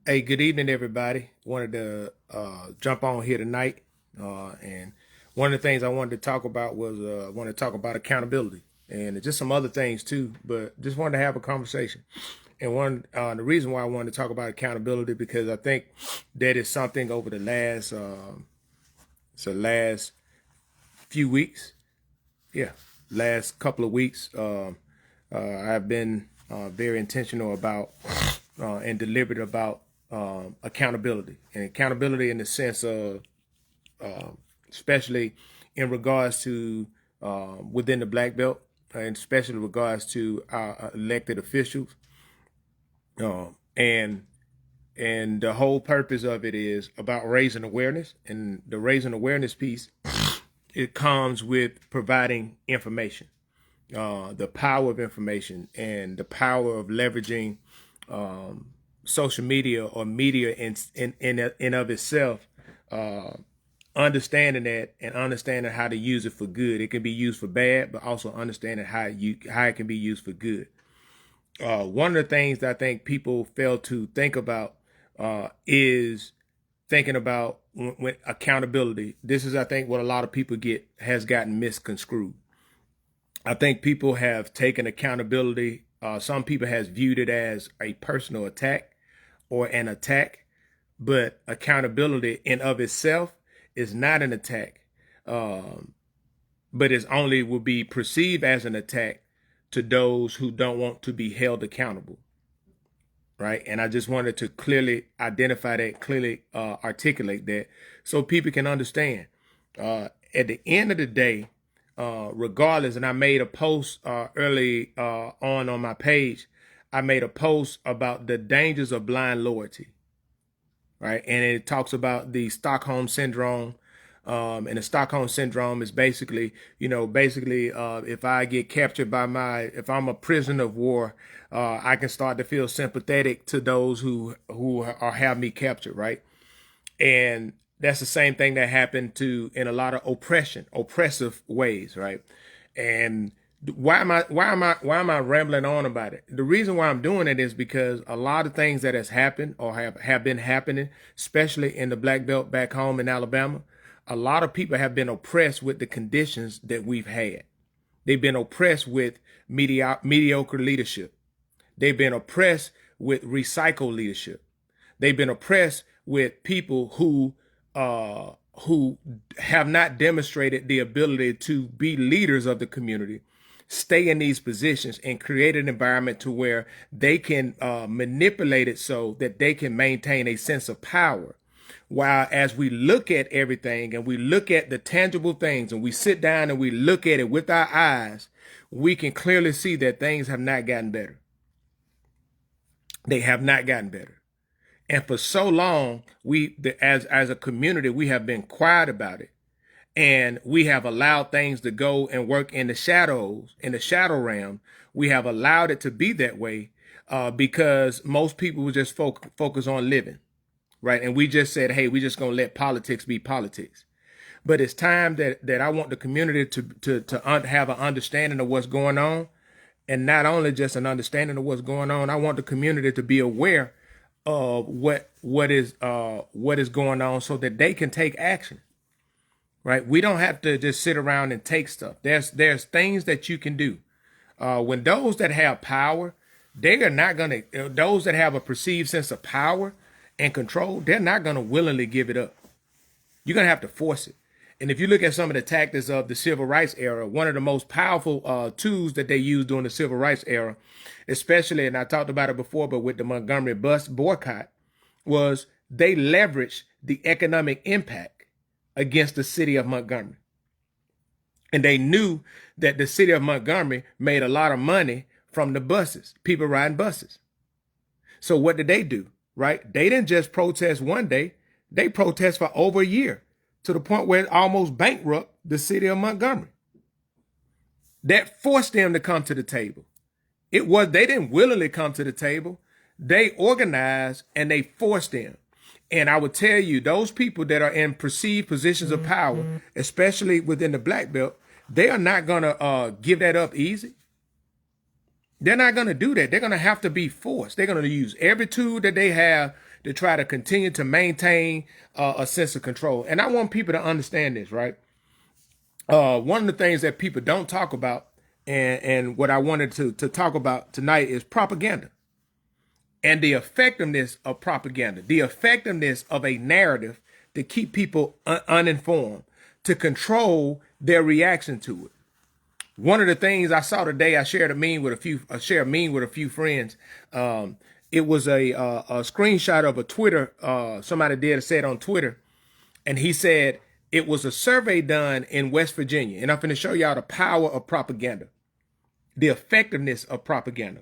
Hey, good evening, everybody. Wanted to jump on here tonight, and one of the things I wanted to talk about was I want to talk about accountability and just some other things too. But just wanted to have a conversation. And the reason why I wanted to talk about accountability because I think that is something over the last few weeks, yeah, last couple of weeks, I've been very intentional about and deliberate about accountability and accountability in the sense of, especially in regards to within the black belt, and especially in regards to our elected officials, and the whole purpose of it is about raising awareness, and the raising awareness piece it comes with providing information, the power of information and the power of leveraging social media or media in of itself, understanding that and understanding how to use it for good. It can be used for bad, but also understanding how it can be used for good. One of the things that I think people fail to think about is thinking about when accountability. This is, I think, what a lot of people has gotten misconstrued. I think people have taken accountability. Some people has viewed it as a personal attack or an attack, but accountability in of itself is not an attack, but it's only will be perceived as an attack to those who don't want to be held accountable, right? And I just wanted to clearly identify that, clearly articulate that, so people can understand. At the end of the day, regardless, and I made a post early on my page. I made a post about the dangers of blind loyalty, right? And it talks about the Stockholm syndrome. And the Stockholm syndrome is basically, if I get captured if I'm a prisoner of war, I can start to feel sympathetic to those who have me captured, right? And that's the same thing that happened in a lot of oppressive ways, right? And why am I rambling on about it? The reason why I'm doing it is because a lot of things that has happened or have been happening, especially in the black belt back home in Alabama, a lot of people have been oppressed with the conditions that we've had. They've been oppressed with mediocre leadership. They've been oppressed with recycled leadership. They've been oppressed with people who have not demonstrated the ability to be leaders of the community, stay in these positions and create an environment to where they can manipulate it so that they can maintain a sense of power. While as we look at everything and we look at the tangible things and we sit down and we look at it with our eyes, we can clearly see that things have not gotten better. They have not gotten better. And for so long, as a community, we have been quiet about it. And we have allowed things to go and work in the shadows, in the shadow realm. We have allowed it to be that way because most people would just focus on living, right? And we just said, hey, we just going to let politics be politics. But it's time that I want the community to have an understanding of what's going on. And not only just an understanding of what's going on, I want the community to be aware of what is going on so that they can take action. Right? We don't have to just sit around and take stuff. There's things that you can do. When those that have power, they are not going to, those that have a perceived sense of power and control, they're not going to willingly give it up. You're going to have to force it. And if you look at some of the tactics of the civil rights era, one of the most powerful tools that they used during the civil rights era, especially, and I talked about it before, but with the Montgomery bus boycott, was they leveraged the economic impact against the city of Montgomery. And they knew that the city of Montgomery made a lot of money from the buses, people riding buses. So what did they do, right? They didn't just protest one day. They protest for over a year to the point where it almost bankrupt the city of Montgomery. That forced them to come to the table. They didn't willingly come to the table. They organized and they forced them. And I would tell you, those people that are in perceived positions of power, especially within the black belt, they are not going to give that up easy. They're not going to do that. They're going to have to be forced. They're going to use every tool that they have to try to continue to maintain a sense of control. And I want people to understand this, right? One of the things that people don't talk about, and what I wanted to talk about tonight, is propaganda and the effectiveness of propaganda, the effectiveness of a narrative to keep people uninformed, to control their reaction to it. One of the things I saw today, I shared a meme with a few friends. It was a screenshot of a Twitter. Somebody did said on Twitter, and he said it was a survey done in West Virginia, and I'm going to show y'all the power of propaganda, the effectiveness of propaganda.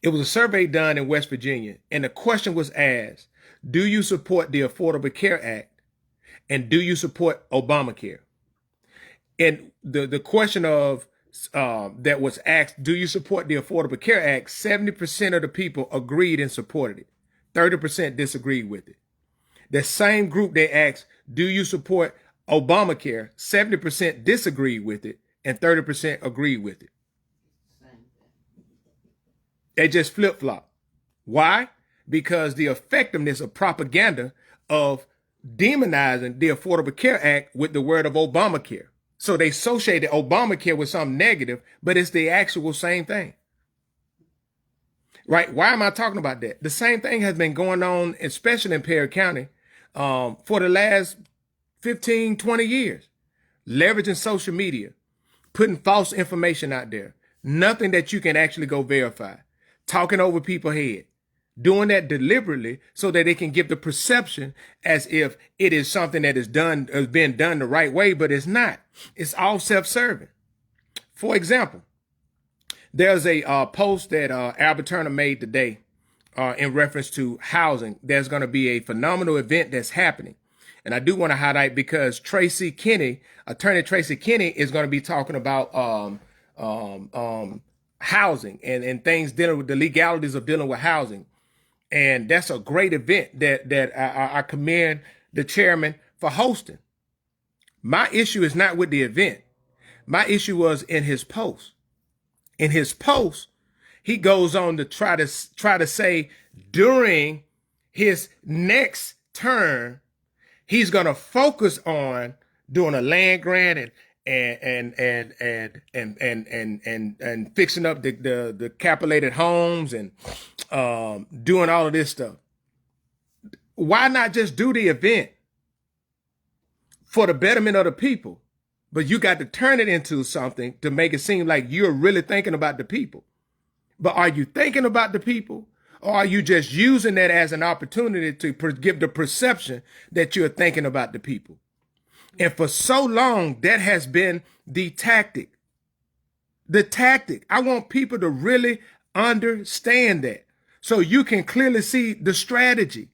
It was a survey done in West Virginia, and the question was asked: do you support the Affordable Care Act, and do you support Obamacare? And the question of that was asked, do you support the Affordable Care Act? 70% of the people agreed and supported it. 30% disagreed with it. The same group they asked, do you support Obamacare? 70% disagreed with it, and 30% agreed with it. They just flip-flop. Why? Because the effectiveness of propaganda of demonizing the Affordable Care Act with the word of Obamacare. So they associated Obamacare with something negative, but it's the actual same thing. Right? Why am I talking about that? The same thing has been going on, especially in Perry County, for the last 15, 20 years. Leveraging social media, putting false information out there, nothing that you can actually go verify, talking over people's head, doing that deliberately so that they can give the perception as if it is something that is being done the right way, but it's not. It's all self-serving. For example, there's a post that Albert Turner made today in reference to housing. There's going to be a phenomenal event that's happening. And I do want to highlight, because Attorney Tracy Kinney is going to be talking about housing and things dealing with the legalities of dealing with housing. And that's a great event that I commend the chairman for hosting. My issue is not with the event. My issue was in his post. In his post, he goes on to try to say during his next term, he's going to focus on doing a land grant and fixing up the capitulated homes and doing all of this stuff. Why not just do the event for the betterment of the people? But you got to turn it into something to make it seem like you're really thinking about the people. But are you thinking about the people? Or are you just using that as an opportunity to give the perception that you're thinking about the people? And for so long, that has been the tactic. The tactic. I want people to really understand that, so you can clearly see the strategy.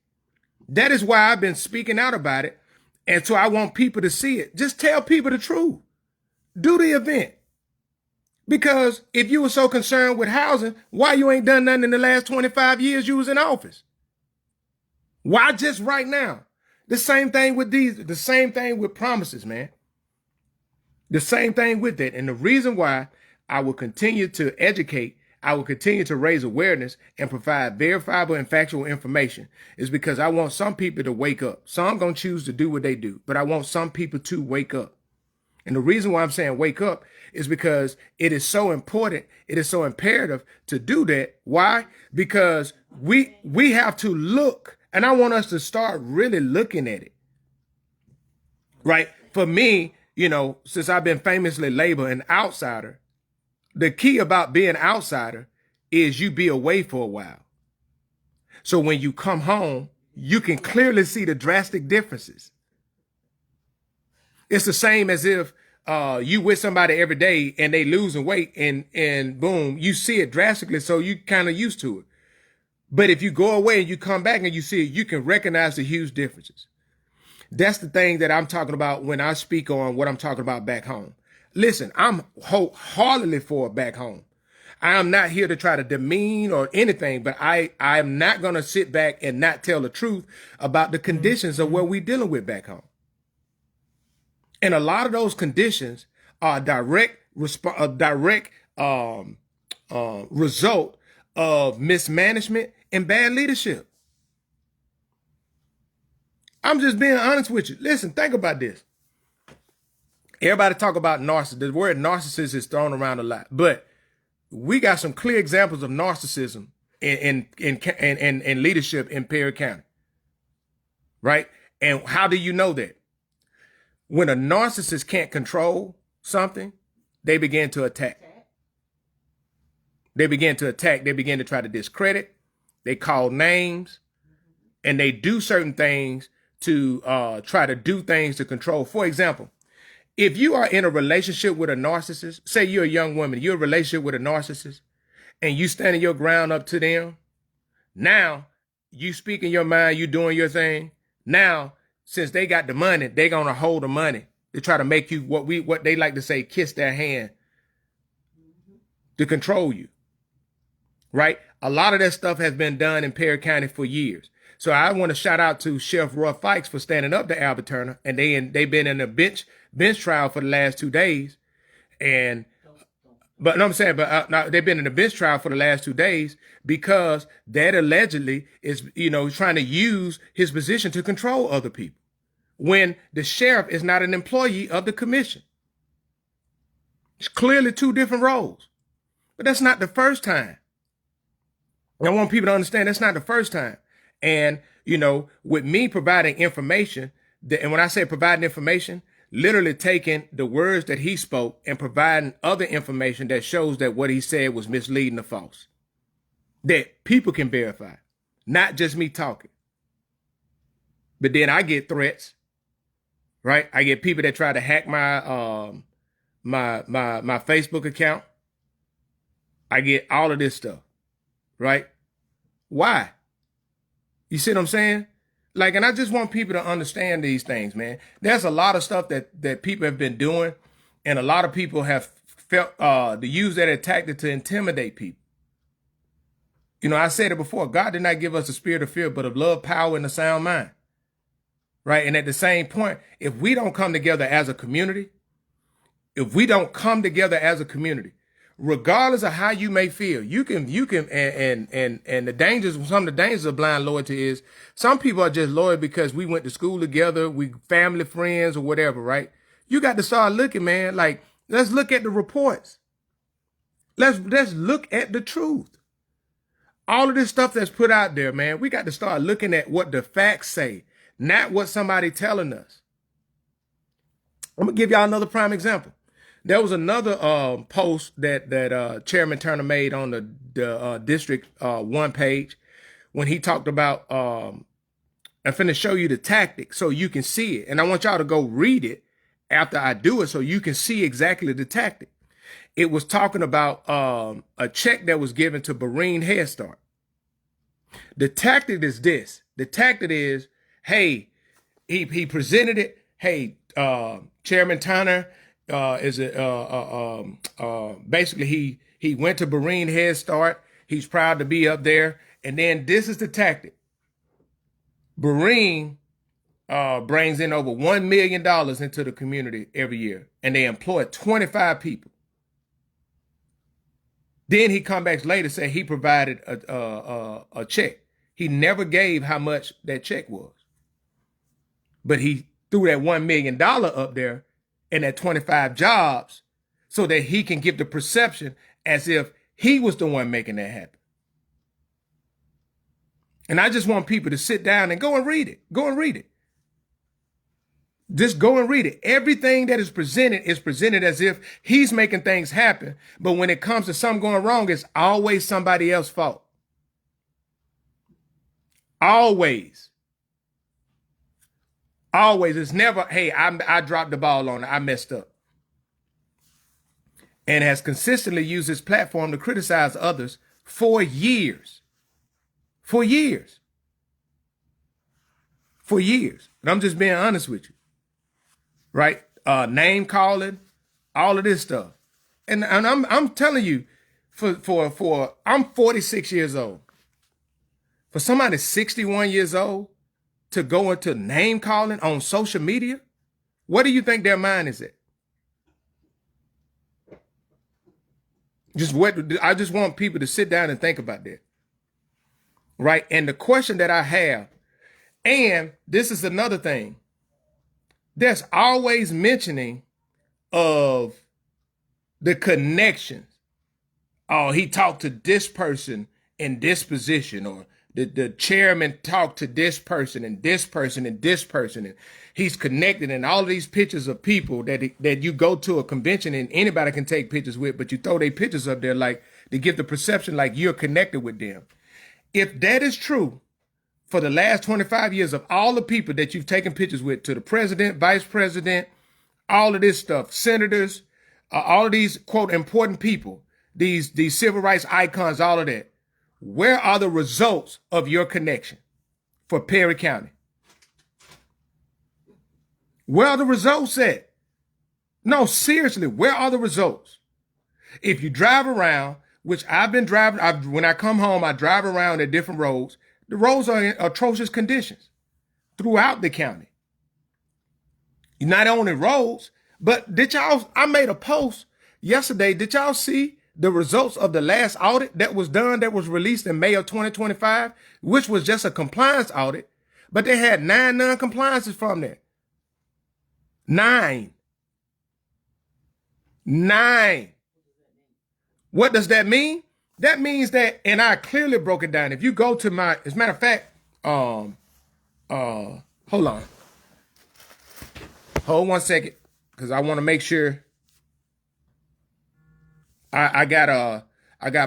That is why I've been speaking out about it. And so I want people to see it. Just tell people the truth. Do the event. Because if you were so concerned with housing, why you ain't done nothing in the last 25 years you was in office? Why just right now? The same thing with the same thing with promises, man. The same thing with that. And the reason why I will continue to educate, I will continue to raise awareness and provide verifiable and factual information is because I want some people to wake up. Some going to choose to do what they do, but I want some people to wake up. And the reason why I'm saying wake up is because it is so important. It is so imperative to do that. Why? Because we have to look, and I want us to start really looking at it. Right? For me, since I've been famously labeled an outsider, the key about being an outsider is you be away for a while. So when you come home, you can clearly see the drastic differences. It's the same as if you with somebody every day and they losing weight and boom, you see it drastically. So you kind of used to it. But if you go away and you come back and you see it, you can recognize the huge differences. That's the thing that I'm talking about when I speak on what I'm talking about back home. Listen, I'm wholeheartedly for back home. I am not here to try to demean or anything, but I'm not going to sit back and not tell the truth about the conditions of what we're dealing with back home. And a lot of those conditions are a direct result of mismanagement and bad leadership. I'm just being honest with you. Listen, think about this. Everybody talk about narcissism. The word narcissist is thrown around a lot, but we got some clear examples of narcissism in leadership in Perry County, right? And how do you know that? When a narcissist can't control something, they begin to attack. They begin to attack. They begin to try to discredit. They call names, and they do certain things to try to do things to control. For example, if you are in a relationship with a narcissist, say you're a young woman, you're in a relationship with a narcissist, and you standing your ground up to them, now you speaking your mind, you doing your thing. Now, since they got the money, they're gonna hold the money to try to make you what they like to say, kiss their hand to control you. Right? A lot of that stuff has been done in Perry County for years. So I want to shout out to Sheriff Roy Fikes for standing up to Albert Turner, and they've been in a bench trial for the last 2 days, and but no, I'm saying, but now they've been in a bench trial for the last 2 days because that allegedly is trying to use his position to control other people when the sheriff is not an employee of the commission. It's clearly two different roles, but that's not the first time. I want people to understand that's not the first time. And, with me providing information, and when I say providing information, literally taking the words that he spoke and providing other information that shows that what he said was misleading or false, that people can verify, not just me talking. But then I get threats, right? I get people that try to hack my my Facebook account. I get all of this stuff, right? Why? You see what I'm saying? Like, and I just want people to understand these things, man. There's a lot of stuff that people have been doing, and a lot of people have felt to use that tactic to intimidate people. I said it before. God did not give us a spirit of fear, but of love, power, and a sound mind. Right? And at the same point, if we don't come together as a community, regardless of how you may feel, you can, and the dangers, some of the dangers of blind loyalty is some people are just loyal because we went to school together, we family, friends, or whatever, right? You got to start looking, man. Like, let's look at the reports. Let's look at the truth. All of this stuff that's put out there, man, we got to start looking at what the facts say, not what somebody telling us. I'm gonna give y'all another prime example. There was another post that Chairman Turner made on the District 1 page when he talked about, I'm finna show you the tactic so you can see it. And I want y'all to go read it after I do it so you can see exactly the tactic. It was talking about a check that was given to Berean Head Start. The tactic is this. The tactic is, hey, he presented it. Hey, Chairman Turner, basically he went to Berean Head Start. He's proud to be up there. And then this is the tactic. Berean brings in over $1 million into the community every year, and they employ 25 people. Then he come back later, say he provided a check. He never gave how much that check was, but he threw that $1 million up there and that 25 jobs so that he can give the perception as if he was the one making that happen. And I just want people to sit down and go and read it. Go and read it. Just go and read it. Everything that is presented as if he's making things happen. But when it comes to something going wrong, it's always somebody else's fault. Always. Always. It's never, hey, I dropped the ball on it. I messed up. And has consistently used his platform to criticize others for years. For years. For years. And I'm just being honest with you. Right? Name calling, all of this stuff. And I'm telling you, for I'm 46 years old. For somebody 61 years old to go into name calling on social media, what do you think their mind is at? I just want people to sit down and think about that. Right? And the question that I have, And this is another thing. There's always mentioning of the connections. Oh, he talked to this person in this position, or the chairman talked to this person and this person and this person, and he's connected. And all of these pictures of people that you go to a convention and anybody can take pictures with, but you throw their pictures up there like to give the perception like you're connected with them. If that is true, for the last 25 years of all the people that you've taken pictures with, to the president, vice president, all of this stuff, senators, all of these, quote, important people, these civil rights icons, all of that, where are the results of your connection for Perry County? Where are the results at? No, seriously, where are the results? If you drive around, which I've been driving, when I come home, I drive around at different roads. The roads are in atrocious conditions throughout the county. Not only roads, but I made a post yesterday. Did y'all see the results of the last audit that was done, that was released in May of 2025, which was just a compliance audit, but they had 9 non-compliances from there. 9. What does that mean? That means that, and I clearly broke it down. If you go to my, as a matter of fact, hold on. Hold 1 second, because I want to make sure I got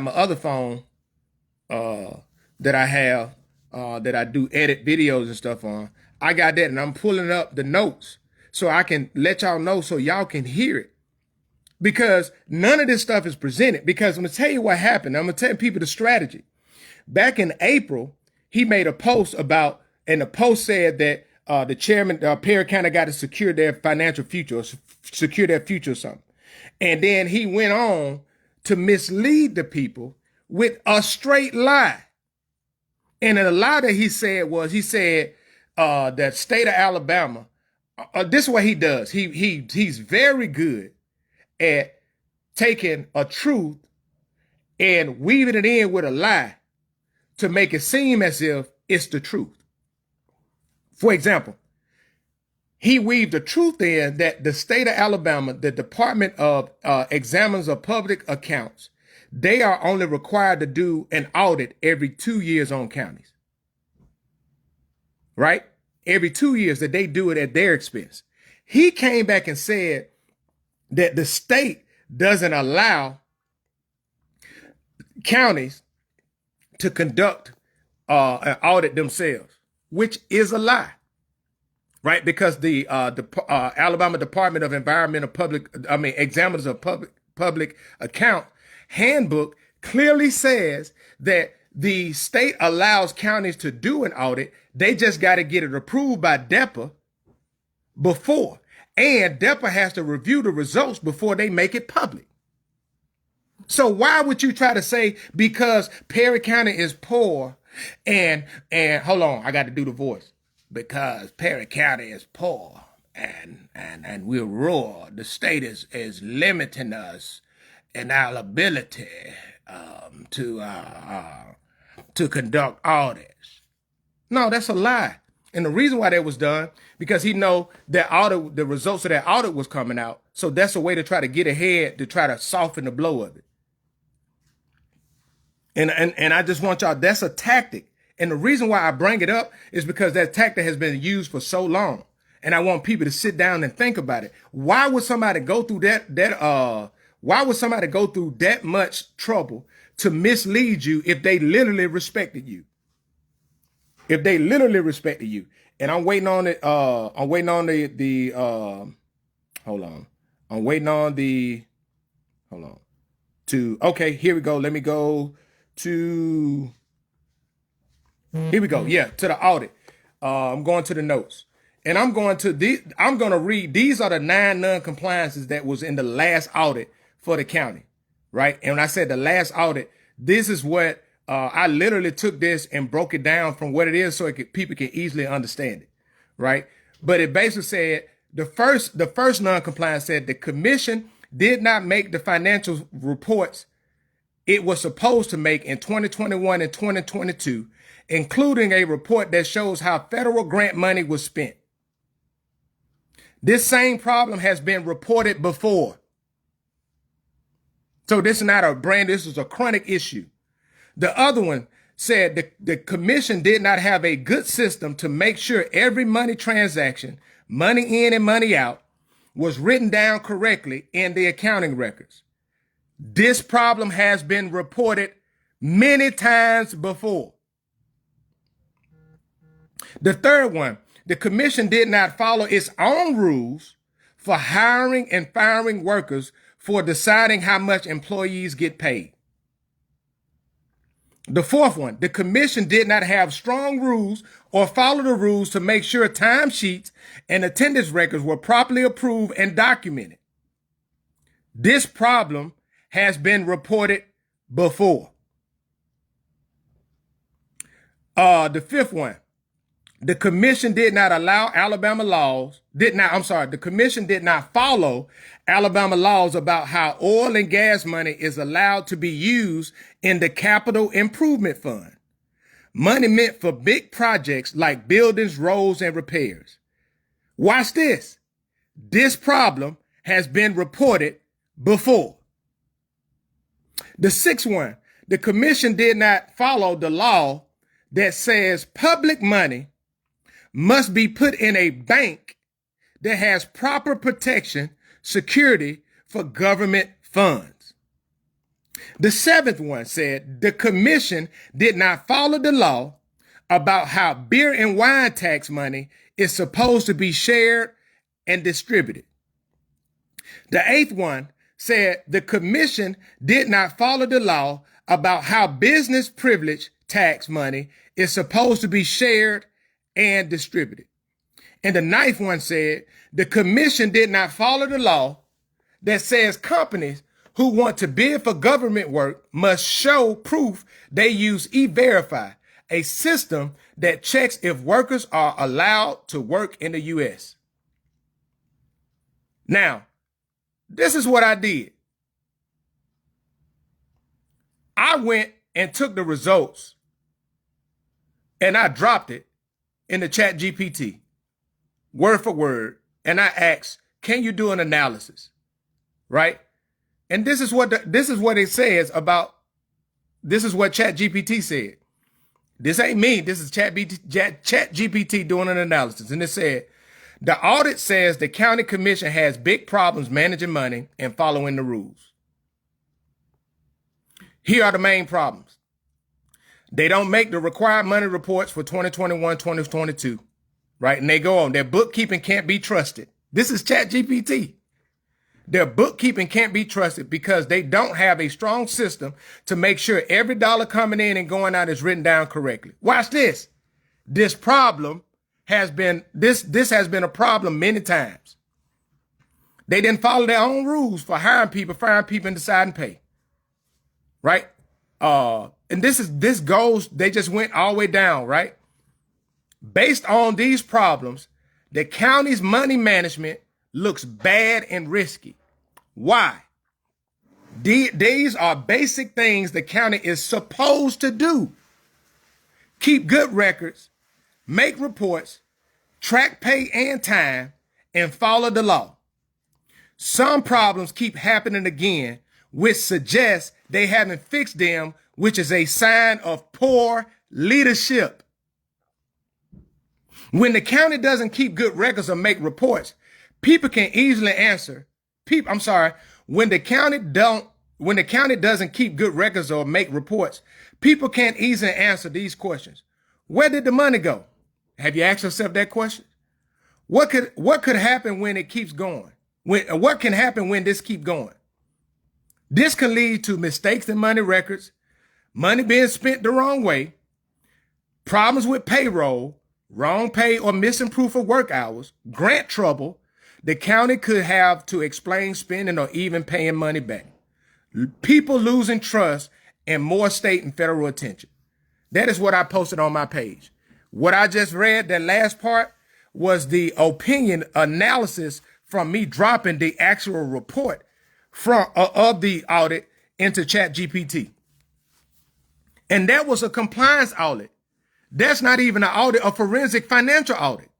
my other phone that I have that I do edit videos and stuff on. I got that, and I'm pulling up the notes so I can let y'all know so y'all can hear it. Because none of this stuff is presented. Because I'm going to tell you what happened. I'm going to tell people the strategy. Back in April, he made a post about, and the post said that the chairman, Perry County, got to secure their financial future, or secure their future or something. And then he went on to mislead the people with a straight lie. And the lie that he said was, that state of Alabama, this is what he does. He's very good at taking a truth and weaving it in with a lie to make it seem as if it's the truth. For example, he weaved the truth in that the state of Alabama, the Department of Examiners of Public Accounts, they are only required to do an audit every 2 years on counties. Right? Every 2 years that they do it at their expense. He came back and said that the state doesn't allow counties to conduct an audit themselves, which is a lie, right? Because the Alabama Department of Examiners of Public Account handbook clearly says that the state allows counties to do an audit. They just got to get it approved by DEPA before. And DEPA has to review the results before they make it public. So why would you try to say because Perry County is poor and hold on, I got to do the voice. Because Perry County is poor and we're rural, the state is limiting us in our ability to conduct audits. No, that's a lie. And the reason why that was done, because he know that the results of that audit was coming out. So that's a way to try to get ahead, to try to soften the blow of it. And I just want y'all, that's a tactic. And the reason why I bring it up is because that tactic has been used for so long. And I want people to sit down and think about it. Why would somebody go through why would somebody go through that much trouble to mislead you if they literally respected you? If they literally respected you. And I'm waiting on it. I'm waiting on hold on. I'm waiting on okay, here we go. Let me go to, here we go. Yeah, to the audit. I'm going to the notes. And I'm going to read, these are the 9 non-compliances that was in the last audit for the county, right? And when I said the last audit, this is what, I literally took this and broke it down from what it is so people can easily understand it, right? But it basically said the first non-compliance said the commission did not make the financial reports it was supposed to make in 2021 and 2022, including a report that shows how federal grant money was spent. This same problem has been reported before. So this is not a this is a chronic issue. The other one said the commission did not have a good system to make sure every money transaction, money in and money out, was written down correctly in the accounting records. This problem has been reported many times before. The third one, the commission did not follow its own rules for hiring and firing workers for deciding how much employees get paid. The fourth one, the commission did not have strong rules or follow the rules to make sure timesheets and attendance records were properly approved and documented. This problem has been reported before. The fifth one, the commission did not allow the commission did not follow Alabama laws about how oil and gas money is allowed to be used in the Capital Improvement Fund. Money meant for big projects like buildings, roads, and repairs. Watch this. This problem has been reported before. The sixth one, the commission did not follow the law that says public money must be put in a bank that has proper protection, security for government funds. The seventh one said the commission did not follow the law about how beer and wine tax money is supposed to be shared and distributed. The eighth one said the commission did not follow the law about how business privilege tax money is supposed to be shared and distributed. And the ninth one said the commission did not follow the law that says companies who want to bid for government work must show proof they use E-Verify, a system that checks if workers are allowed to work in the U.S. Now, this is what I did. I went and took the results and I dropped it in the chat GPT, word for word. And I asked, can you do an analysis? Right? And this is what it says about, this is what chat GPT said. This ain't me. This is chat GPT doing an analysis. And it said, the audit says the county commission has big problems managing money and following the rules. Here are the main problems. They don't make the required money reports for 2021, 2022, right? And they go on. Their bookkeeping can't be trusted. This is ChatGPT. Their bookkeeping can't be trusted because they don't have a strong system to make sure every dollar coming in and going out is written down correctly. Watch this. This problem has been, this has been a problem many times. They didn't follow their own rules for hiring people, firing people, and deciding pay. Right? And this goes, they just went all the way down, right? Based on these problems, the county's money management looks bad and risky. Why? These are basic things the county is supposed to do. Keep good records, make reports, track pay and time, and follow the law. Some problems keep happening again, which suggests they haven't fixed them, which is a sign of poor leadership. When the county doesn't keep good records or make reports, people can easily answer. When the county doesn't keep good records or make reports, people can't easily answer these questions. Where did the money go? Have you asked yourself that question? What could happen when it keeps going? What can happen when this keeps going? This can lead to mistakes in money records, money being spent the wrong way, problems with payroll, wrong pay or missing proof of work hours, grant trouble. The county could have to explain spending or even paying money back. People losing trust and more state and federal attention. That is what I posted on my page. What I just read, that last part, was the opinion analysis from me dropping the actual report of the audit into ChatGPT. And that was a compliance audit. That's not even an audit, a forensic financial audit.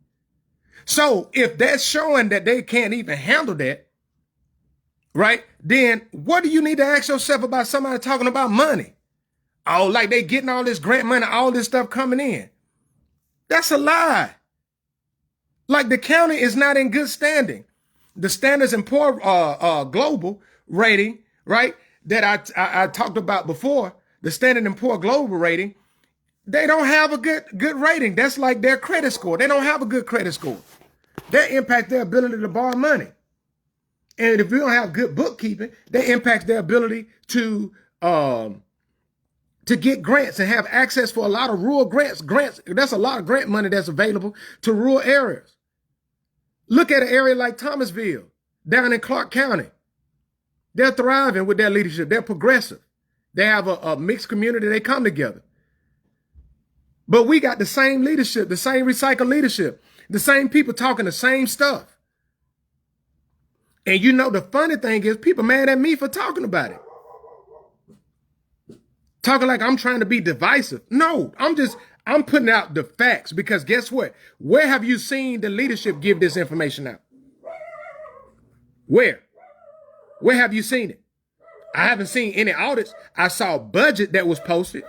So if that's showing that they can't even handle that, right, then what do you need to ask yourself about somebody talking about money? Oh, like they getting all this grant money, all this stuff coming in. That's a lie. Like the county is not in good standing. The Standards and Poor global rating, right, that I talked about before, the Standard and Poor global rating, they don't have a good rating. That's like their credit score. They don't have a good credit score. That impacts their ability to borrow money. And if we don't have good bookkeeping, that impacts their ability to get grants and have access for a lot of rural grants. That's a lot of grant money that's available to rural areas. Look at an area like Thomasville, down in Clark County. They're thriving with their leadership. They're progressive. They have a mixed community. They come together. But we got the same leadership, the same recycled leadership, the same people talking the same stuff. And you know, the funny thing is people mad at me for talking about it. Talking like I'm trying to be divisive. No, I'm putting out the facts, because guess what? Where have you seen the leadership give this information out? Where? Where have you seen it? I haven't seen any audits. I saw a budget that was posted,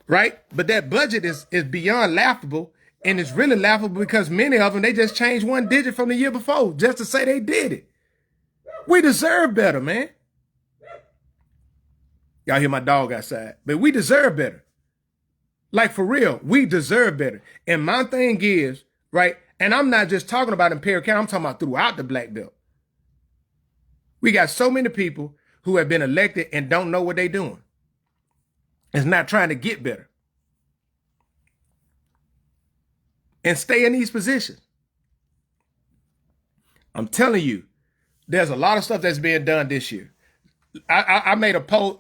right? But that budget is beyond laughable, and it's really laughable because many of them, they just changed one digit from the year before just to say they did it. We deserve better, man. Y'all hear my dog outside, but we deserve better. Like for real, we deserve better. And my thing is, right, and I'm not just talking about Imperial County, I'm talking about throughout the Black Belt. We got so many people who have been elected and don't know what they're doing. It's not trying to get better. And stay in these positions. I'm telling you, there's a lot of stuff that's being done this year. I made a post,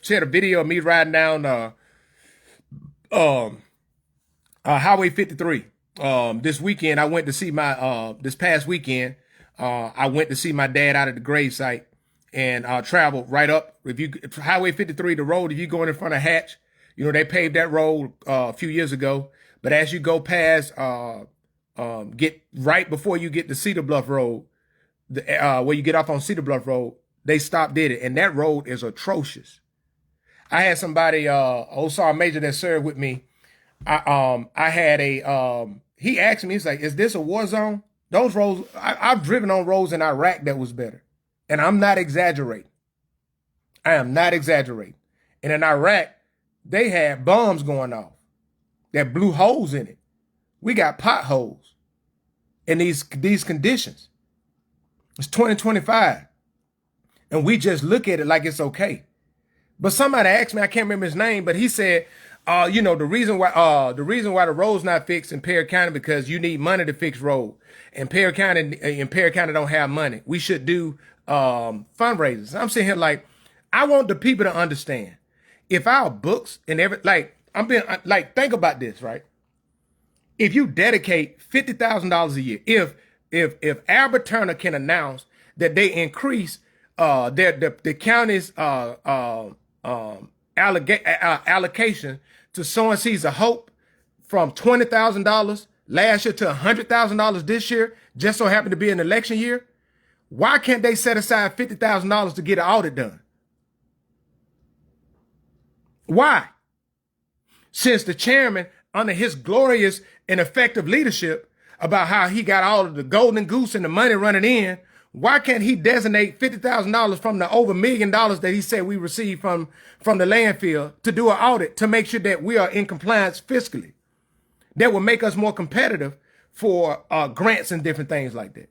shared a video of me riding down Highway 53. This weekend I went to see my this past weekend, I went to see my dad out at the grave site, and traveled right up. If you Highway 53, the road, if you going in front of Hatch, you know, they paved that road a few years ago. But as you go past, get right before you get to Cedar Bluff Road, where you get off on Cedar Bluff Road, they did it, and that road is atrocious. I had somebody, old Sergeant Major that served with me. I had he asked me, he's like, "Is this a war zone?" Those roads, I've driven on roads in Iraq that was better, and I'm not exaggerating. I am not exaggerating. And in Iraq, they had bombs going off that blew holes in it. We got potholes in these conditions. It's 2025. And we just look at it like it's okay. But somebody asked me, I can't remember his name, but he said, you know, the reason why the road's not fixed in Perry County because you need money to fix road. And Perry County don't have money. We should do fundraisers. I'm sitting here like, I want the people to understand. If our books and think about this, right? If you dedicate $50,000 a year, if Albert Turner can announce that they increase the county's allocation to sowing seeds of hope from $20,000 last year to $100,000 this year, just so happened to be an election year, why can't they set aside $50,000 to get an audit done? Why? Since the chairman, under his glorious and effective leadership about how he got all of the golden goose and the money running in, why can't he designate $50,000 from the over $1 million that he said we received from the landfill to do an audit to make sure that we are in compliance fiscally? That will make us more competitive for grants and different things like that.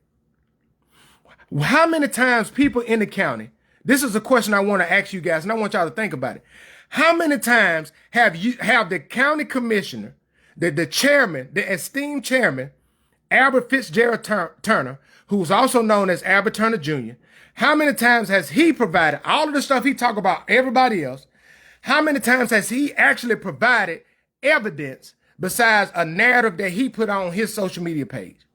How many times people in the county, this is a question I want to ask you guys, and I want y'all to think about it. How many times have the county commissioner, the chairman, the esteemed chairman, Albert Fitzgerald Turner, who's also known as Albert Turner Jr., how many times has he provided all of the stuff he talk about everybody else? How many times has he actually provided evidence besides a narrative that he put on his social media page?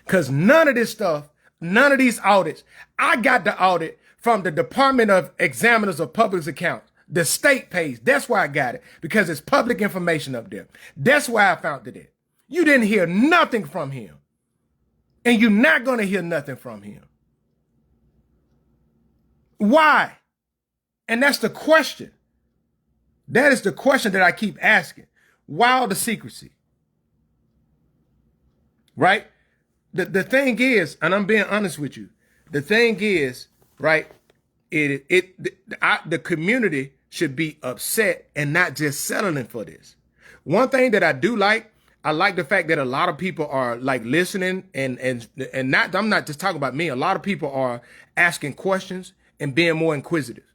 Because none of this stuff, none of these audits, I got the audit from the Department of Examiners of Public Accounts. The state pays. That's why I got it, because it's public information up there. That's why I found it at. You didn't hear nothing from him. And you're not going to hear nothing from him. Why? And that's the question. That is the question that I keep asking. Why all the secrecy? Right? The thing is, and I'm being honest with you, the thing is, right, the community should be upset and not just settling for this. One thing that I do like, I like the fact that a lot of people are like listening and not, I'm not just talking about me. A lot of people are asking questions and being more inquisitive,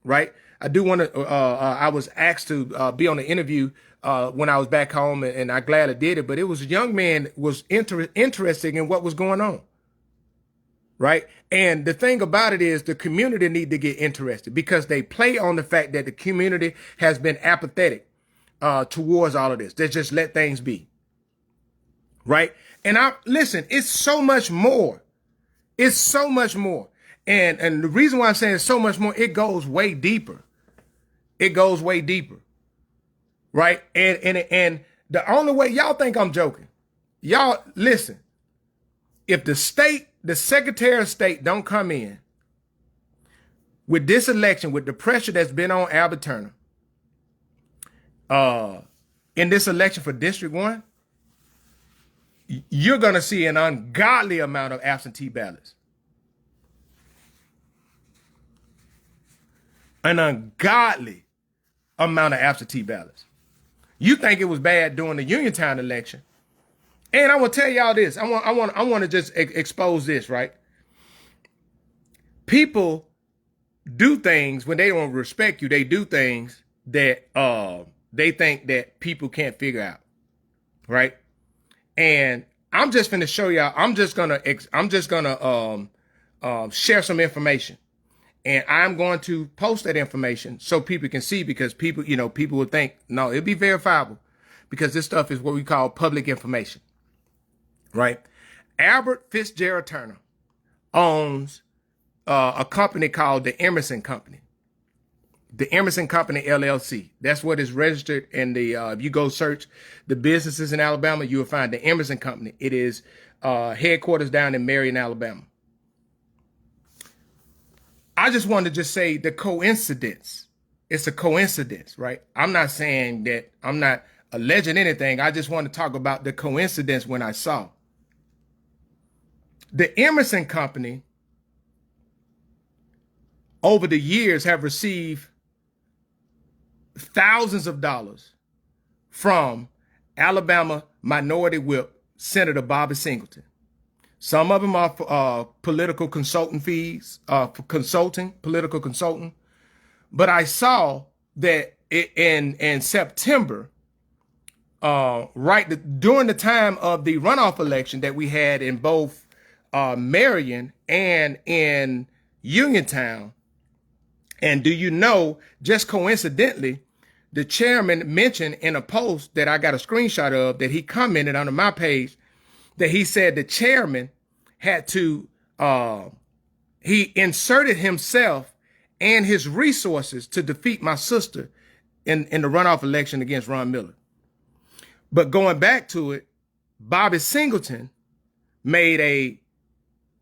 right? I do want to, I was asked to be on an interview when I was back home, and I gladly did it, but it was a young man was interested in what was going on, right? And the thing about it is the community need to get interested, because they play on the fact that the community has been apathetic towards all of this. They just let things be, right? And listen, it's so much more. It's so much more. And the reason why I'm saying it's so much more, it goes way deeper. It goes way deeper, right? And the only way, y'all think I'm joking. Y'all, listen, if the Secretary of State don't come in with this election, with the pressure that's been on Albert Turner, in this election for District 1, you're going to see an ungodly amount of absentee ballots. An ungodly amount of absentee ballots. You think it was bad during the Uniontown election. And I will tell y'all this. I want to just expose this, right? People do things when they don't respect you. They do things that they think that people can't figure out, right? And I'm just going to show y'all. I'm just gonna share some information, and I'm going to post that information so people can see, because people would think, no, it'll be verifiable, because this stuff is what we call public information, right? Albert Fitzgerald Turner owns a company called the Emerson Company. The Emerson Company, LLC. That's what is registered in the, if you go search the businesses in Alabama, you will find the Emerson Company. It is headquarters down in Marion, Alabama. I just wanted to just say the coincidence. It's a coincidence, right? I'm not saying that, I'm not alleging anything. I just want to talk about the coincidence when I saw. The Emerson Company, over the years, have received thousands of dollars from Alabama Minority Whip Senator Bobby Singleton. Some of them are for political consulting fees, for political consulting. But I saw that in September, during the time of the runoff election that we had in both Marion and in Uniontown. And do you know, just coincidentally, the chairman mentioned in a post that I got a screenshot of, that he commented on my page, that he said the chairman had to, he inserted himself and his resources to defeat my sister in the runoff election against Ron Miller. But going back to it, Bobby Singleton made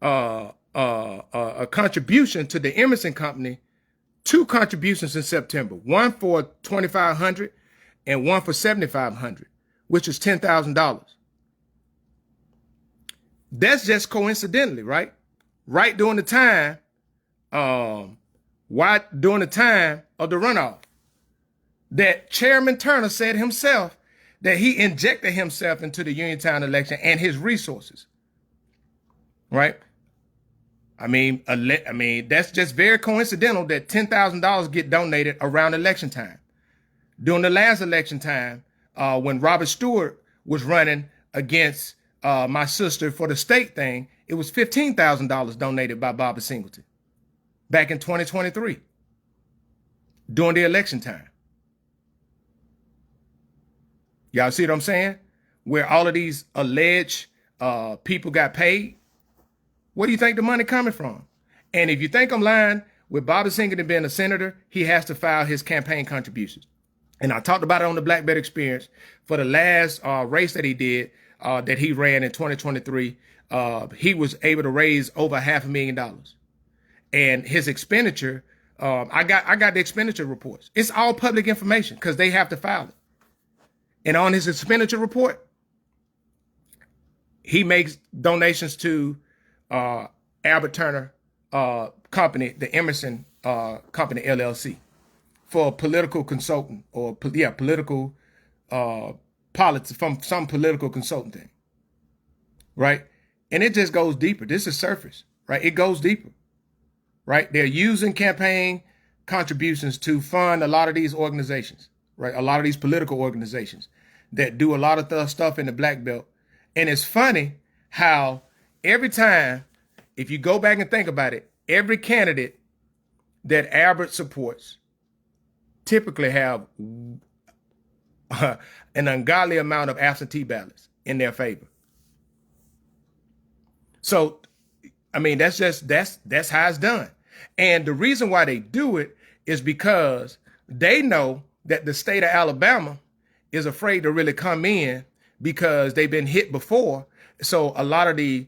a contribution to the Emerson Company, 2 contributions in September, one for $2,500 and one for $7,500, which is $10,000. That's just coincidentally, right? Right during the time, during the time of the runoff, that Chairman Turner said himself that he injected himself into the Uniontown election and his resources, right? I mean, that's just very coincidental that $10,000 get donated around election time. During the last election time, when Robert Stewart was running against my sister for the state thing, it was $15,000 donated by Bobby Singleton back in 2023 during the election time. Y'all see what I'm saying? Where all of these alleged people got paid. Where do you think the money coming from? And if you think I'm lying, with Bobby Singleton being a senator, he has to file his campaign contributions. And I talked about it on the Blackbelt Experience. For the last race that he did, that he ran in 2023, he was able to raise over $500,000. And his expenditure, I got the expenditure reports. It's all public information because they have to file it. And on his expenditure report, he makes donations to Albert Turner company, the Emerson company LLC, for a political consultant or political politics from some political consultant thing, right? And it just goes deeper. This is surface, right? It goes deeper, right? They're using campaign contributions to fund a lot of these organizations, right? A lot of these political organizations that do a lot of stuff in the Black Belt. And it's funny how every time, if you go back and think about it, every candidate that Albert supports typically have an ungodly amount of absentee ballots in their favor. So, I mean, that's how it's done. And the reason why they do it is because they know that the state of Alabama is afraid to really come in because they've been hit before. So a lot of the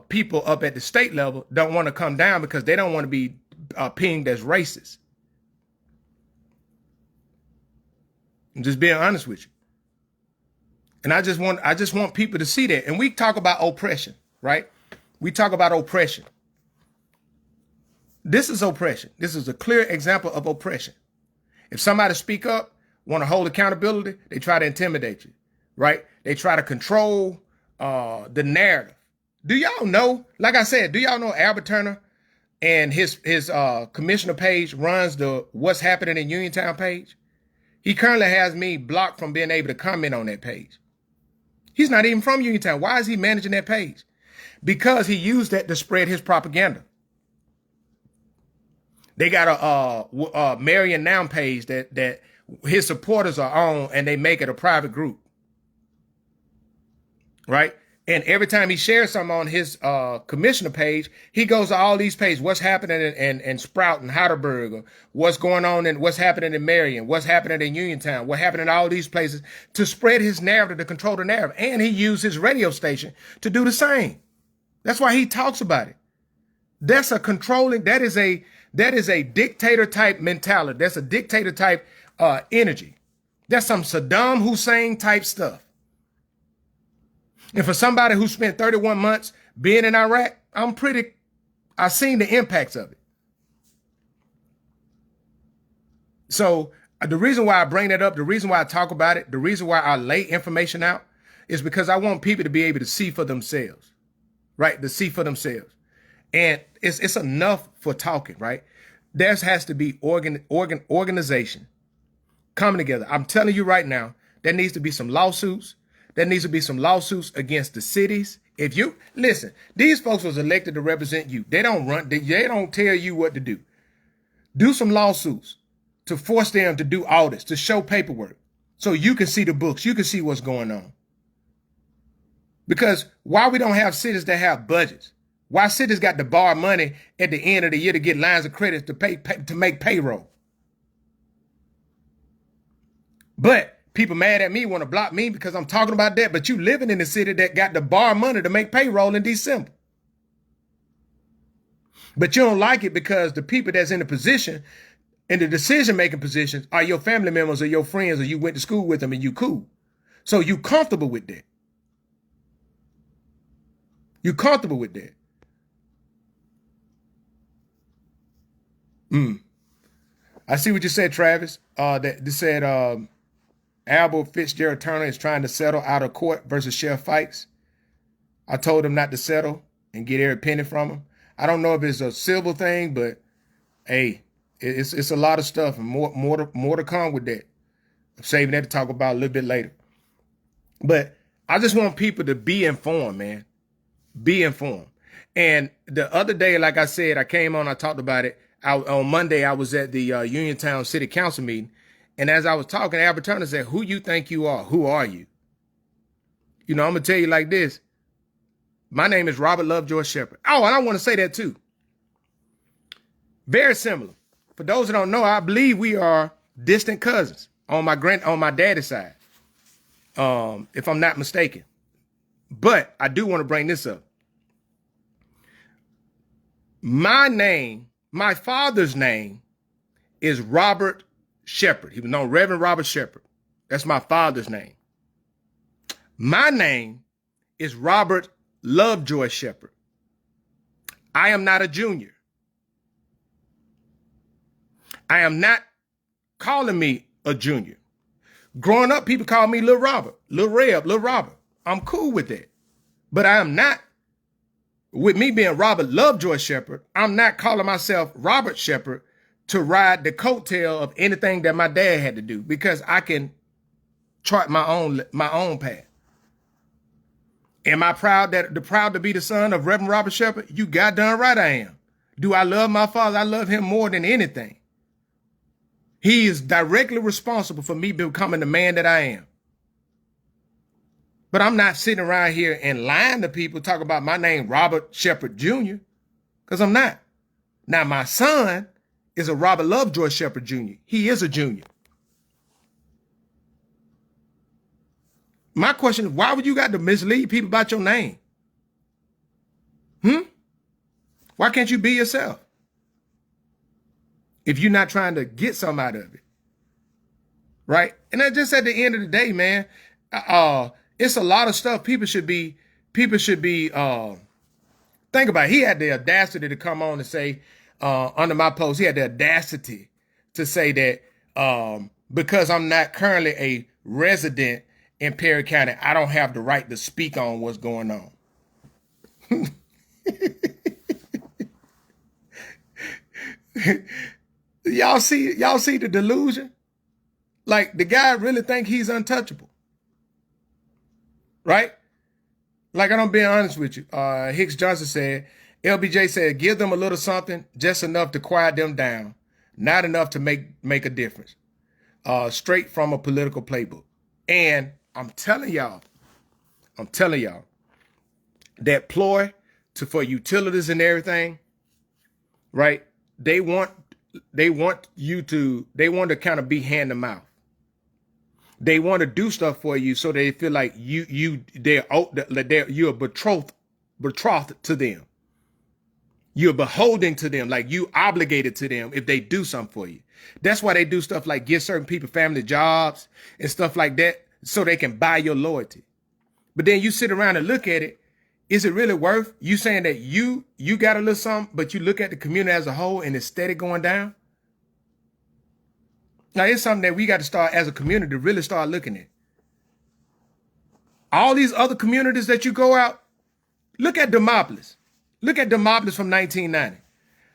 people up at the state level don't want to come down because they don't want to be pinged as racist. I'm just being honest with you. And I just want people to see that. And we talk about oppression, right? We talk about oppression. This is oppression. This is a clear example of oppression. If somebody speak up, want to hold accountability, they try to intimidate you, right? They try to control the narrative. Do y'all know, like I said, do y'all know Albert Turner and his commissioner page runs the What's Happening in Uniontown page? He currently has me blocked from being able to comment on that page. He's not even from Uniontown. Why is he managing that page? Because he used that to spread his propaganda. They got a Marion Noun page that his supporters are on, and they make it a private group, right? And every time he shares something on his commissioner page, he goes to all these pages. What's happening in Sprout and Heidelberg, or what's going on and what's happening in Marion, what's happening in Uniontown, what happened in all these places to spread his narrative, to control the narrative. And he used his radio station to do the same. That's why he talks about it. That's a controlling, that is a dictator type mentality. That's a dictator type energy. That's some Saddam Hussein type stuff. And for somebody who spent 31 months being in Iraq, I've seen the impacts of it. So the reason why I bring that up, the reason why I talk about it, the reason why I lay information out is because I want people to be able to see for themselves, right? To see for themselves. And it's enough for talking, right? There has to be organization coming together. I'm telling you right now, there needs to be some lawsuits. There needs to be some lawsuits against the cities. If you listen, these folks was elected to represent you. They don't tell you what to do. Do some lawsuits to force them to do audits, to show paperwork, so you can see the books, you can see what's going on. Because why we don't have cities that have budgets? Why cities got to borrow money at the end of the year to get lines of credit to make payroll? But people mad at me, want to block me because I'm talking about that. But you living in the city that got to borrow money to make payroll in December. But you don't like it because the people that's in the position, in the decision-making positions, are your family members or your friends, or you went to school with them and you cool. So you comfortable with that. You comfortable with that. I see what you said, Travis. That said, Albert Fitzgerald Turner is trying to settle out of court versus Chef Fikes. I told him not to settle and get every penny from him. I don't know if it's a civil thing, but hey, it's a lot of stuff and more to come with that. I'm saving that to talk about a little bit later. But I just want people to be informed, man. Be informed. And the other day, like I said, I came on, I talked about it. On Monday, I was at the Uniontown City Council meeting. And as I was talking, Albert Turner said, who you think you are? Who are you? You know, I'm going to tell you like this. My name is Robert Lovejoy Shepherd. Oh, and I want to say that too. Very similar. For those that don't know, I believe we are distant cousins on my daddy's side, if I'm not mistaken. But I do want to bring this up. My father's name is Robert Shepherd. He was known Reverend Robert Shepherd. That's my father's name. My name is Robert Lovejoy Shepherd. I am not a junior. I am not calling me a junior. Growing up, people call me Lil Robert, Lil Reb, Lil Robert. I'm cool with that. But I am not, with me being Robert Lovejoy Shepherd, I'm not calling myself Robert Shepherd to ride the coattail of anything that my dad had to do, because I can chart my own path. Am I proud to be the son of Reverend Robert Shepherd? You goddamn right I am. Do I love my father? I love him more than anything. He is directly responsible for me becoming the man that I am. But I'm not sitting around here and lying to people, talking about my name, Robert Shepherd Jr., because I'm not. Now, my son is a Robert Lovejoy Shepherd Jr. He is a junior. My question is, why would you got to mislead people about your name? Why can't you be yourself? If you're not trying to get something out of it. Right? And that's just at the end of the day, man. It's a lot of stuff people should be think about it. He had the audacity to come on and say, under my post, he had the audacity to say that because I'm not currently a resident in Perry County, I don't have the right to speak on what's going on. Y'all see the delusion? Like, the guy really think he's untouchable. Right? Like, I'm being honest with you. Hicks Johnson said, LBJ said, give them a little something, just enough to quiet them down, not enough to make a difference. Straight from a political playbook. And I'm telling y'all, that ploy for utilities and everything, right? They want to kind of be hand to mouth. They want to do stuff for you so they feel like you're betrothed to them. You're beholden to them, like you obligated to them if they do something for you. That's why they do stuff like give certain people family jobs and stuff like that so they can buy your loyalty. But then you sit around and look at it. Is it really worth you saying that you got a little something, but you look at the community as a whole and it's steady going down? Now, it's something that we got to start as a community to really start looking at. All these other communities that you go out, look at Demopolis. Look at Demopolis from 1990.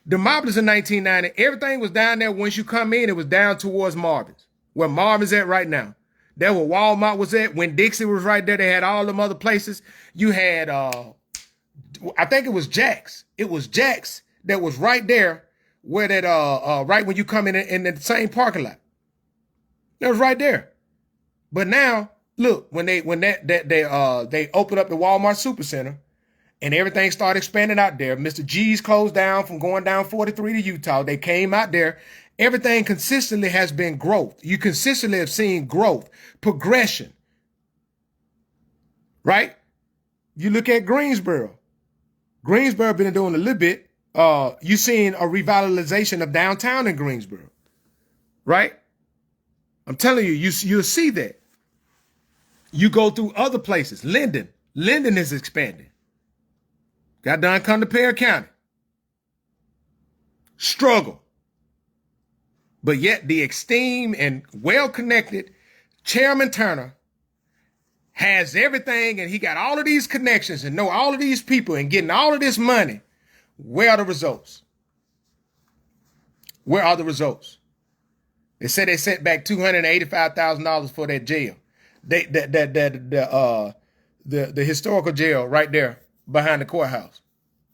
Demopolis in 1990, everything was down there. Once you come in, it was down towards Marvin's, where Marvin's at right now. There where Walmart was at. When Dixie was right there, they had all them other places. You had, I think it was Jack's. It was Jack's that was right there where that, right when you come in the same parking lot. It was right there. But now, look, when they opened up the Walmart Supercenter and everything started expanding out there, Mr. G's closed down from going down 43 to Utah. They came out there. Everything consistently has been growth. You consistently have seen growth, progression, right? You look at Greensboro. Greensboro been doing a little bit. You seen a revitalization of downtown in Greensboro, right? I'm telling you, you'll see that. You go through other places. Linden is expanding. Got done come to Perry County. Struggle. But yet the esteemed and well-connected Chairman Turner has everything, and he got all of these connections and know all of these people and getting all of this money. Where are the results? Where are the results? They said they sent back $285,000 for that jail. The historical jail right there behind the courthouse.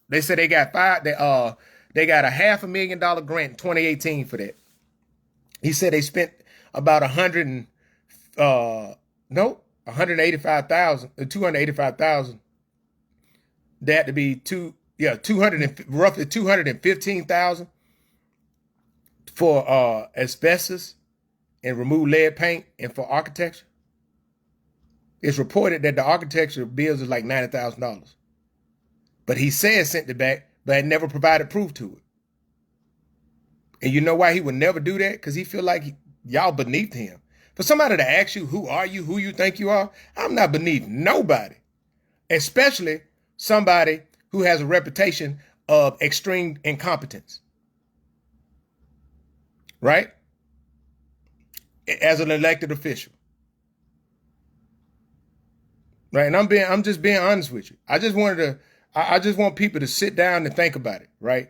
They said they got they got a $500,000 grant in 2018 for that. He said they spent about $285,000. That to be roughly $215,000 for asbestos and remove lead paint and for architecture. It's reported that the architecture bills is like $90,000. But he said sent it back, but had never provided proof to it. And you know why he would never do that? Because he feel like y'all beneath him. For somebody to ask you, who are you, who you think you are, I'm not beneath nobody. Especially somebody who has a reputation of extreme incompetence. Right? As an elected official. Right? And I'm just being honest with you. I just want people to sit down and think about it, right?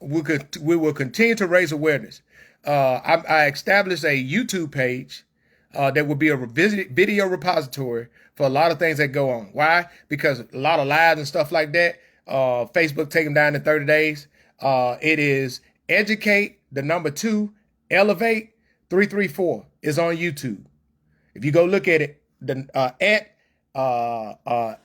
We will continue to raise awareness. I established a YouTube page that will be a video repository for a lot of things that go on. Why? Because a lot of lives and stuff like that, Facebook take them down in 30 days. It is Educate, the number 2, Elevate 334 is on YouTube. If you go look at it,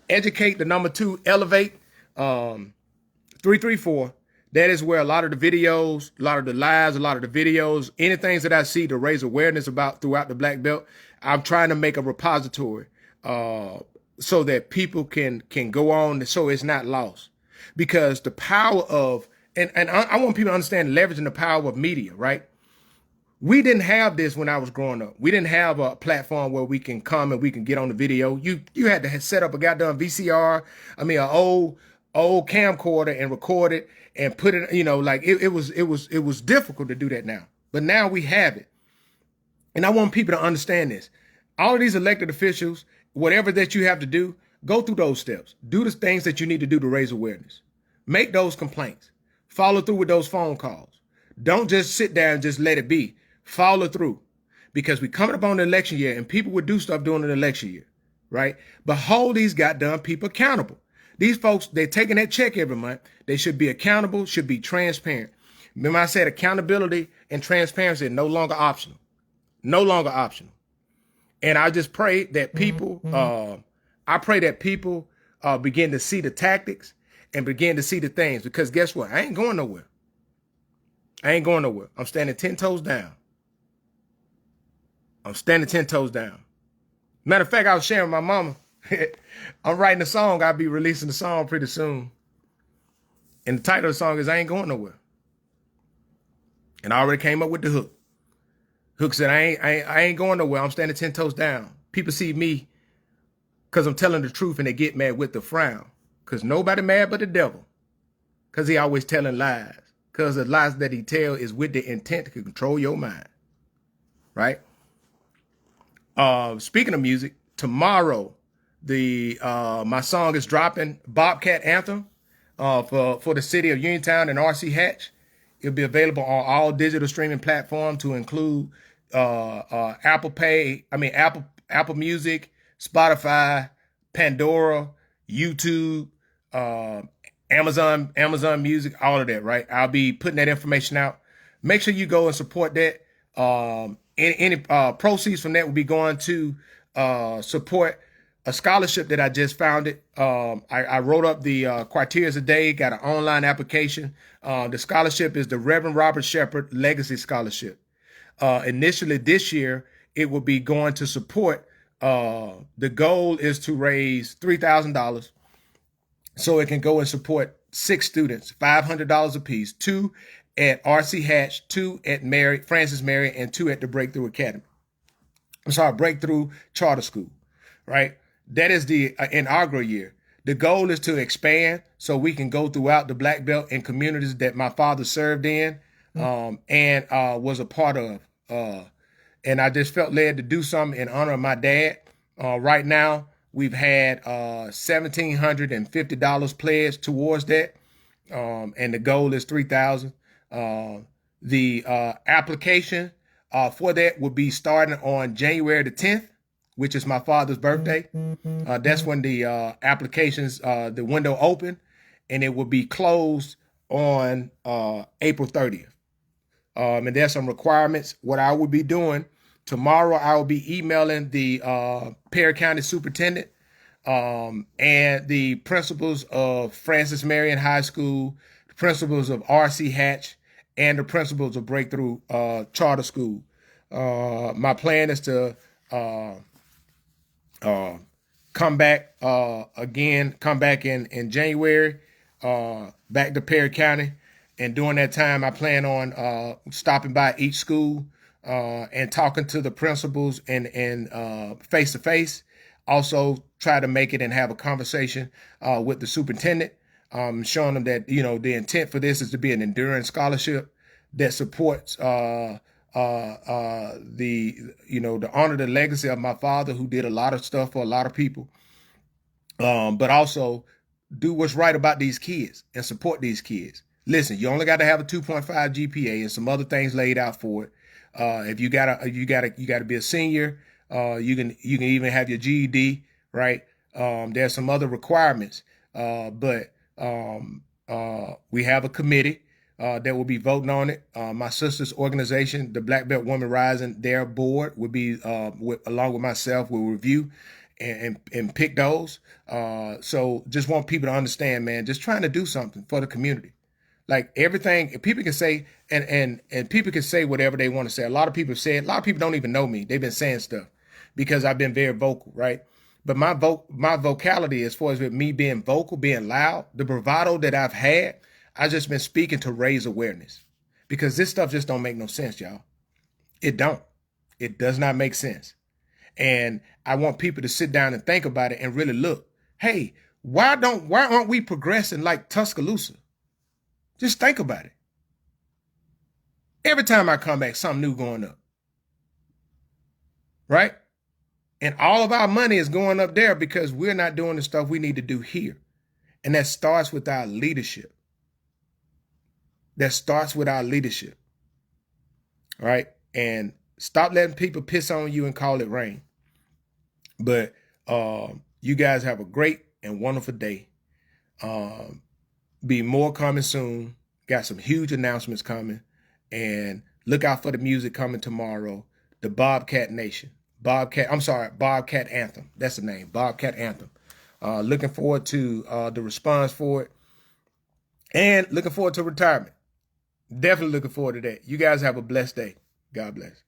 Educate, the number 2, Elevate 334. That is where a lot of the videos, a lot of the lives, a lot of the videos, anything that I see to raise awareness about throughout the Black Belt, I'm trying to make a repository so that people can go on, so it's not lost. Because the power of, and I want people to understand leveraging the power of media, right? We didn't have this when I was growing up. We didn't have a platform where we can come and we can get on the video. You had to set up a goddamn VCR, an old camcorder and record it and put it, it was difficult to do that now. But now we have it. And I want people to understand this. All of these elected officials, whatever that you have to do, go through those steps. Do the things that you need to do to raise awareness. Make those complaints. Follow through with those phone calls. Don't just sit there and just let it be. Follow through. Because we coming up on the election year and people would do stuff during the election year, right? But hold these goddamn people accountable. These folks, they're taking that check every month. They should be accountable, should be transparent. Remember I said accountability and transparency are no longer optional. No longer optional. And I just pray that people, begin to see the tactics and begin to see the things. Because guess what? I ain't going nowhere. I'm standing 10 toes down. Matter of fact, I was sharing with my mama. I'm writing a song. I'll be releasing the song pretty soon. And the title of the song is I Ain't Going Nowhere. And I already came up with the hook. Hook said, I ain't going nowhere. I'm standing 10 toes down. People see me because I'm telling the truth and they get mad with the frown. Because nobody mad but the devil. Because he always telling lies. Because the lies that he tell is with the intent to control your mind. Right? Speaking of music, tomorrow, my song is dropping, Bobcat Anthem, for the city of Uniontown and RC Hatch. It'll be available on all digital streaming platforms to include Apple Music, Spotify, Pandora, YouTube, Amazon Music, all of that, right? I'll be putting that information out. Make sure you go and support that. Any proceeds from that will be going to support a scholarship that I just founded. I wrote up the criteria a day, got an online application. The scholarship is the Reverend Robert Shepherd Legacy Scholarship. Initially this year, it will be going to support, the goal is to raise $3,000 so it can go and support 6 students, $500 apiece, 2 at RC Hatch, 2 at Francis Mary, and 2 at the Breakthrough Charter School, right? That is the inaugural year. The goal is to expand so we can go throughout the Black Belt in communities that my father served in and was a part of. And I just felt led to do something in honor of my dad. Right now, we've had $1,750 pledged towards that. And the goal is $3,000. The application for that will be starting on January the 10th, which is my father's birthday. That's when the applications, the window open, and it will be closed on April 30th. And there's some requirements. What I will be doing tomorrow, I will be emailing the Perry County Superintendent and the principals of Francis Marion High School, the principals of RC Hatch, and the principals of Breakthrough Charter School. My plan is to come back come back in January, back to Perry County. And during that time, I plan on stopping by each school and talking to the principals and face to face. Also, try to make it and have a conversation with the superintendent, showing them that the intent for this is to be an enduring scholarship that supports the honor, the legacy of my father, who did a lot of stuff for a lot of people, but also do what's right about these kids and support these kids. Listen, you only got to have a 2.5 GPA and some other things laid out for it. If you gotta be a senior, you can even have your GED, right? There's some other requirements, but we have a committee that will be voting on it. My sister's organization, the Blackbelt Women Rising, their board will be along with myself, will review and pick those. So just want people to understand, man, just trying to do something for the community. Like everything, people can say, and people can say whatever they want to say. A lot of people don't even know me. They've been saying stuff because I've been very vocal, right? But my vocality, as far as with me being vocal, being loud, the bravado that I've had, I've just been speaking to raise awareness, because this stuff just don't make no sense, y'all. It don't. It does not make sense. And I want people to sit down and think about it and really look. Hey, why aren't we progressing like Tuscaloosa? Just think about it. Every time I come back, something new going up. Right? And all of our money is going up there because we're not doing the stuff we need to do here. And that starts with our leadership. That starts with our leadership. Right? And stop letting people piss on you and call it rain. But you guys have a great and wonderful day. Be more coming soon. Got some huge announcements coming. And look out for the music coming tomorrow. The Bobcat Nation. Bobcat Anthem. That's the name. Bobcat Anthem. Looking forward to the response for it. And looking forward to retirement. Definitely looking forward to that. You guys have a blessed day. God bless.